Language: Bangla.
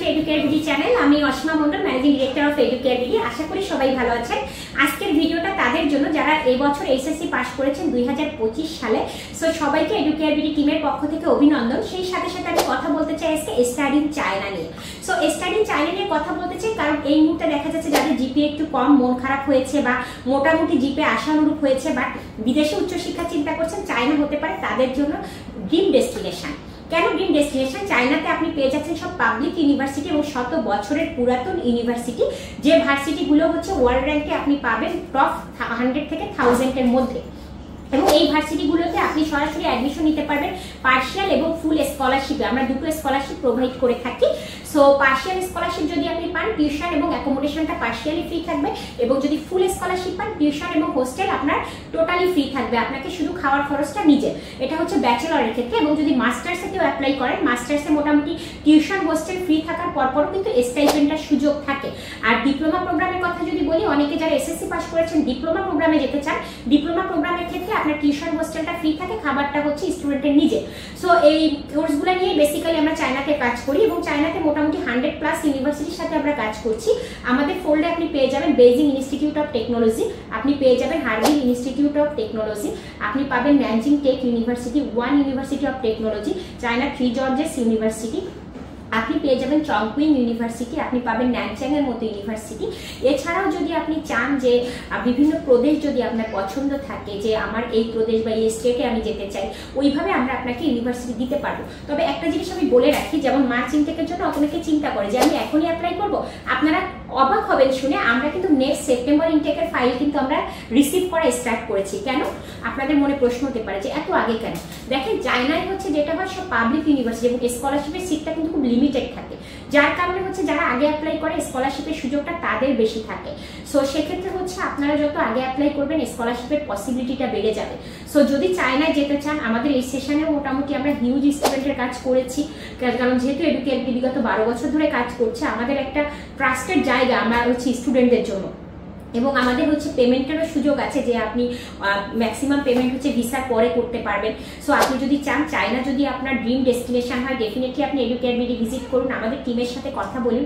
Two educare BD channel. আমি Asima Mondal, managing director of Educare BD. আশা করি সবাই ভালো আছেন। আজকের ভিডিওটা তাদের জন্য যারা এই বছর এসএসসি পাস করেছেন 2025 সালে। সো সবাইকে এডুকেয়ার বিডি টিমের পক্ষ থেকে অভিনন্দন। সেই সাথে সাথে আমি কথা বলতে চাই আজকে স্টাডি ইন চায়না নিয়ে। সো স্টাডি ইন চায়না নিয়ে কথা বলতে চাই কারণ এই মুহূর্তে দেখা যাচ্ছে যাদের জিপি একটু কম, মন খারাপ হয়েছে বা মোটামুটি জিপি আশানুরূপ হয়েছে, বাট বিদেশে উচ্চশিক্ষা চিন্তা করছেন, চায়না হতে পারে তাদের জন্য ড্রিম ডেস্টিনেশন। কেন ড্রিম ডেস্টিনেশন? চায়নাতে আপনি পেয়ে যাচ্ছেন সব পাবলিক ইউনিভার্সিটি এবং শত বছরের পুরাতন ইউনিভার্সিটি, যে ভার্সিটিগুলো হচ্ছে ওয়ার্ল্ড র্যাঙ্কে আপনি পাবেন টপ 100 থেকে 1000 এর মধ্যে। এবং এই ভার্সিটিগুলোতে আপনি সরাসরি অ্যাডমিশন নিতে পারবেন পার্শিয়াল এবং ফুল স্কলারশিপে। আমরা দুটো স্কলারশিপ প্রোভাইড করে থাকি। সো পার্শিয়াল স্কলারশিপ যদি আপনি পান, টিউশন এবং অ্যাকোমোডেশনটা পার্শিয়ালি ফ্রি থাকবে, এবং যদি ফুল স্কলারশিপ পান, টিউশন এবং হোস্টেল আপনার টোটালি ফ্রি থাকবে, আপনাকে শুধু খাওয়ার খরচটা নিজে। এটা হচ্ছে ব্যাচেলরের ক্ষেত্রে। এবং যদি মাস্টার্সে কেউ অ্যাপ্লাই করেন, মাস্টার্সে মোটামুটি টিউশন হোস্টেল ফ্রি থাকার পরপরও কিন্তু স্টাইপেন্ডের সুযোগ থাকে। আর ডিপ্লোমা প্রোগ্রামের কথা যদি বলি, অনেকে যারা এসএসসি পাস করেছেন ডিপ্লোমা প্রোগ্রামে যেতে চান, ডিপ্লোমা প্রোগ্রামের ক্ষেত্রে আপনার টিউশন হোস্টেলটা ফ্রি থাকে, খাবারটা হচ্ছে স্টুডেন্টের নিজে। সো এই কোর্সগুলো নিয়ে বেসিক্যালি আমরা চায়নাতে কাজ করি এবং চায়নাতে মোটামুটি 100+ ইউনিভার্সিটির সাথে আমরা কাজ করছি। আমাদের ফোল্ডে আপনি পেয়ে যাবেন বেইজিং ইনস্টিটিউট অফ টেকনোলজি, আপনি পেয়ে যাবেন হারবিন ইনস্টিটিউট অফ টেকনোলজি, আপনি পাবেন Nanjing tech university, one university of technology, China 3 Georges university, আপনি পেয়ে যাবেন চংকুইং ইউনিভার্সিটি, আপনি পাবেন ন্যানচ্যাং এর মতো ইউনিভার্সিটি। এছাড়াও যদি আপনি চান যে বিভিন্ন প্রদেশ যদি আপনার পছন্দ থাকে যে আমার এই প্রদেশ বা এই স্টেটে আমি যেতে চাই, ওইভাবে আমরা আপনাকে ইউনিভার্সিটি দিতে পারবো। তবে একটা জিনিস আমি বলে রাখি, যেমন মার্চ ইনটেকের জন্য অনেকে চিন্তা করে যে আমি এখনই অ্যাপ্লাই করব। আপনারা অবাক হবেন শুনে, আমরা কিন্তু নেক্সট সেপ্টেম্বর ইনটেকের ফাইল কিন্তু আমরা রিসিভ করা স্টার্ট করেছি। কেন? আপনাদের মনে প্রশ্ন হতে পারে যে এত আগে কেন? দেখেন, চায়নায় হচ্ছে যেটা হয় সব পাবলিক ইউনিভার্সিটি এবং স্কলারশিপের সিটটা কিন্তু খুব লিমিটেড থাকে, যার কারণে হচ্ছে যারা আগে অ্যাপ্লাই করে স্কলারশিপের সুযোগটা তাদের বেশি থাকে। সো সেক্ষেত্রে হচ্ছে আপনারা যত আগে অ্যাপ্লাই করবেন স্কলারশিপের পসিবিলিটিটা বেড়ে যাবে। সো যদি চায়নায় যেতে চান, আমাদের এই সেশনে মোটামুটি আমরা হিউজ স্টুডেন্টের কাজ করেছি, কারণ যেহেতু এডুকেয়ার বিগত 12 বছর ধরে কাজ করছে, আমাদের একটা ট্রাস্টেড জায়গা আমরা হচ্ছে স্টুডেন্টদের জন্য। এবং আমাদের হচ্ছে পেমেন্টেরও সুযোগ আছে যে আপনি ম্যাক্সিমাম পেমেন্ট হচ্ছে ভিসার পরে করতে পারবেন। সো আপনি যদি চান চায়না যদি আপনার ড্রিম ডেস্টিনেশন হয়, ডেফিনেটলি আপনি এডুকেয়ার বিডি ভিজিট করুন, আমাদের টিমের সাথে কথা বলুন।